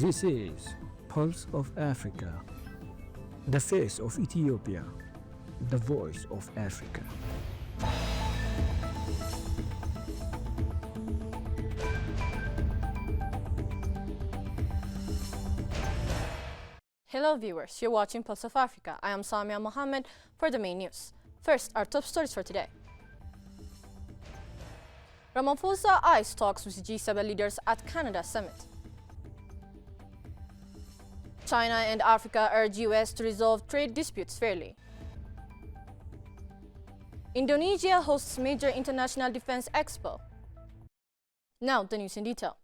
This is Pulse of Africa, the face of Ethiopia, the voice of Africa. Hello viewers, you're watching Pulse of Africa. I am Samia Mohammed for the main news. First, our top stories for today. Ramaphosa eyes talks with G7 leaders at Canada summit. China and Africa urge US to resolve trade disputes fairly. Indonesia hosts major international defense expo. Now the news in detail.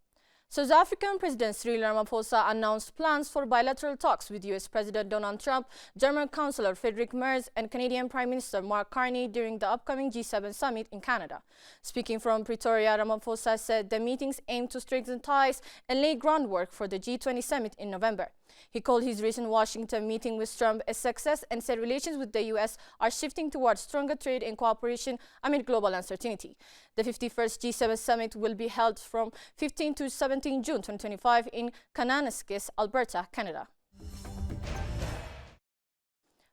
South African President Cyril Ramaphosa announced plans for bilateral talks with US President Donald Trump, German Chancellor Friedrich Merz, and Canadian Prime Minister Mark Carney during the upcoming G7 summit in Canada. Speaking from Pretoria, Ramaphosa said the meetings aim to strengthen ties and lay groundwork for the G20 summit in November. He called his recent Washington meeting with Trump a success and said relations with the US are shifting towards stronger trade and cooperation amid global uncertainty. The 51st G7 summit will be held from 15 to 17 June 2025 in Kananaskis, Alberta, Canada.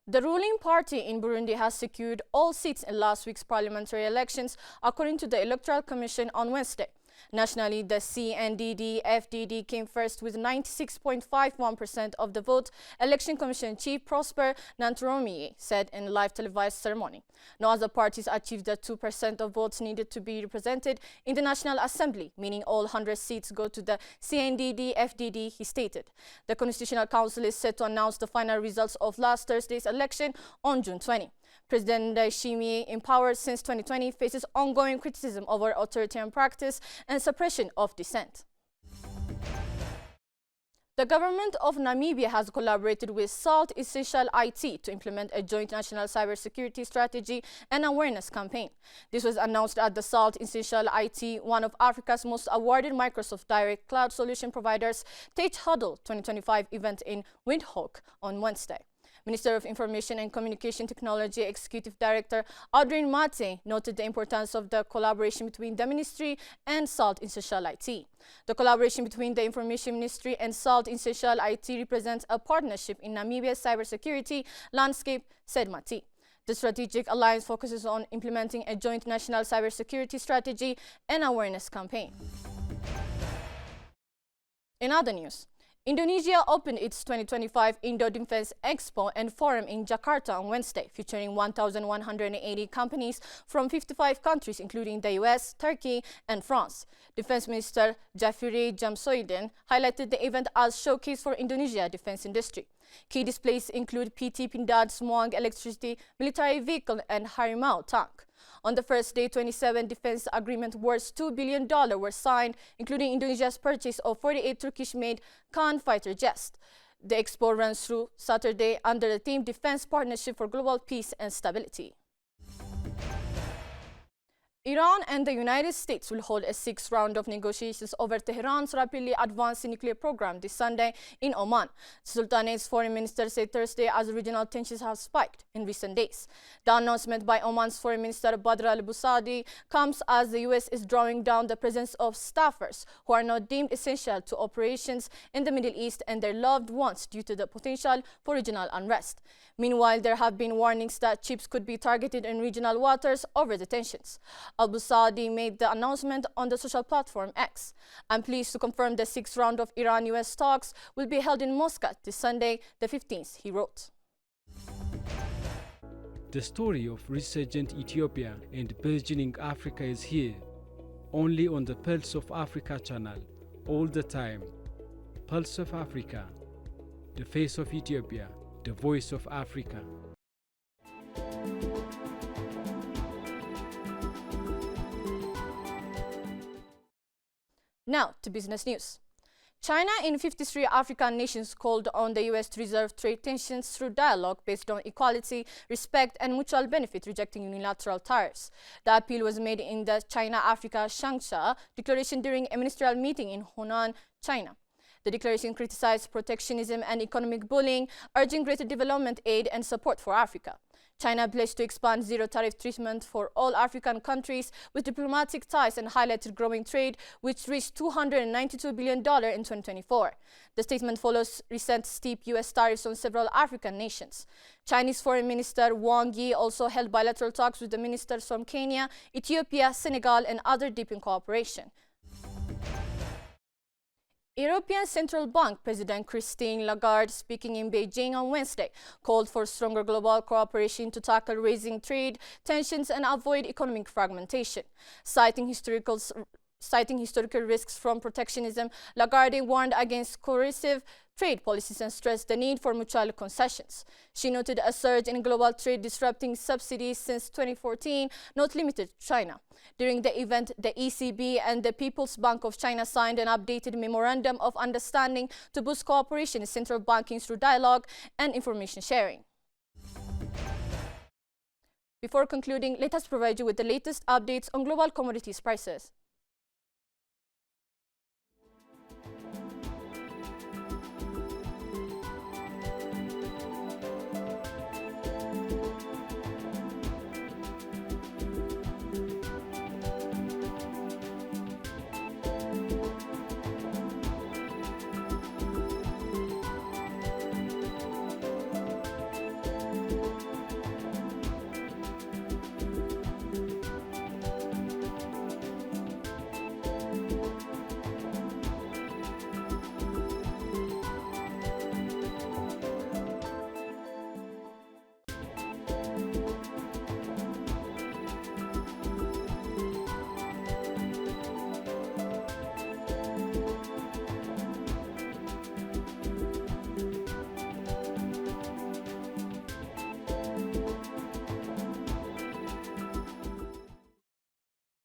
The ruling party in Burundi has secured all seats in last week's parliamentary elections, according to the Electoral Commission on Wednesday. Nationally, the CNDD-FDD came first with 96.51% of the vote, Election Commission Chief Prosper Nanturomiye said in a live televised ceremony. No other parties achieved the 2% of votes needed to be represented in the National Assembly, meaning all 100 seats go to the CNDD-FDD, he stated. The Constitutional Council is set to announce the final results of last Thursday's election on June 20. President Ndayishimiye, in power since 2020, faces ongoing criticism over authoritarian practice and suppression of dissent. The government of Namibia has collaborated with SALT Essential IT to implement a joint national cybersecurity strategy and awareness campaign. This was announced at the SALT Essential IT, one of Africa's most awarded Microsoft Direct Cloud Solution Providers, Tech Huddle 2025 event in Windhoek on Wednesday. Minister of Information and Communication Technology Executive Director Audrey Mate noted the importance of the collaboration between the ministry and SALT Essential IT. The collaboration between the Information Ministry and SALT Essential IT represents a partnership in Namibia's cybersecurity landscape, said Mate. The strategic alliance focuses on implementing a joint national cybersecurity strategy and awareness campaign. In other news, Indonesia opened its 2025 Indo-Defense Expo and Forum in Jakarta on Wednesday, featuring 1,180 companies from 55 countries, including the US, Turkey, and France. Defense Minister Jafiri Jamsoiden highlighted the event as showcase for Indonesia defense industry. Key displays include PT Pindad Smoang electricity, military vehicle, and Harimau tank. On the first day, 27 defense agreements worth $2 billion were signed, including Indonesia's purchase of 48 Turkish-made Khan fighter jets. The expo runs through Saturday under the theme Defense Partnership for Global Peace and Stability. Iran and the United States will hold a sixth round of negotiations over Tehran's rapidly advancing nuclear program this Sunday in Oman. The Sultanate's foreign minister said Thursday as regional tensions have spiked in recent days. The announcement by Oman's foreign minister Badr al-Busadi comes as the US is drawing down the presence of staffers who are not deemed essential to operations in the Middle East and their loved ones due to the potential for regional unrest. Meanwhile, there have been warnings that ships could be targeted in regional waters over the tensions. Al-Busadi made the announcement on the social platform X. I'm pleased to confirm the sixth round of Iran-US talks will be held in Muscat this Sunday, the 15th, he wrote. The story of resurgent Ethiopia and burgeoning Africa is here, only on the Pulse of Africa channel, all the time. Pulse of Africa, the face of Ethiopia, the voice of Africa. Now to business news. China and 53 African nations called on the US to resolve trade tensions through dialogue based on equality, respect, and mutual benefit, rejecting unilateral tariffs. The appeal was made in the China-Africa Shangsha Declaration during a ministerial meeting in Hunan, China. The declaration criticized protectionism and economic bullying, urging greater development aid and support for Africa. China pledged to expand zero-tariff treatment for all African countries with diplomatic ties and highlighted growing trade, which reached $292 billion in 2024. The statement follows recent steep U.S. tariffs on several African nations. Chinese Foreign Minister Wang Yi also held bilateral talks with the ministers from Kenya, Ethiopia, Senegal, and other deepening cooperation. European Central Bank President Christine Lagarde, speaking in Beijing on Wednesday, called for stronger global cooperation to tackle rising trade tensions and avoid economic fragmentation. Citing historical risks from protectionism, Lagarde warned against coercive trade policies and stressed the need for mutual concessions. She noted a surge in global trade disrupting subsidies since 2014, not limited to China. During the event, the ECB and the People's Bank of China signed an updated memorandum of understanding to boost cooperation in central banking through dialogue and information sharing. Before concluding, let us provide you with the latest updates on global commodities prices.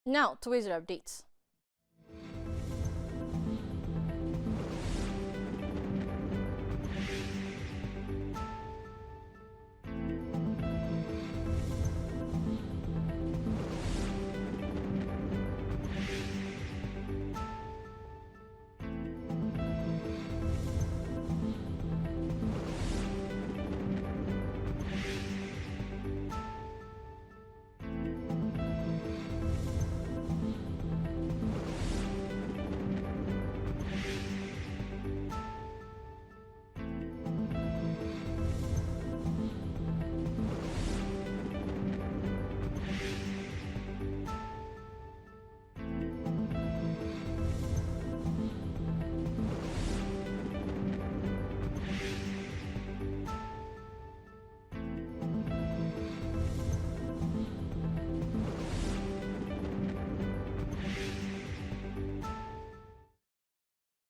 Now to weather updates.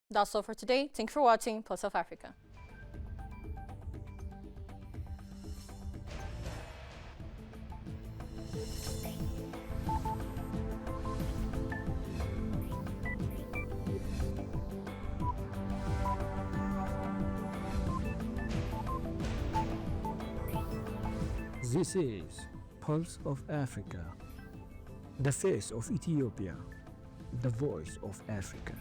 That's all for today. Thank you for watching Pulse of Africa. This is Pulse of Africa, the face of Ethiopia, the voice of Africa.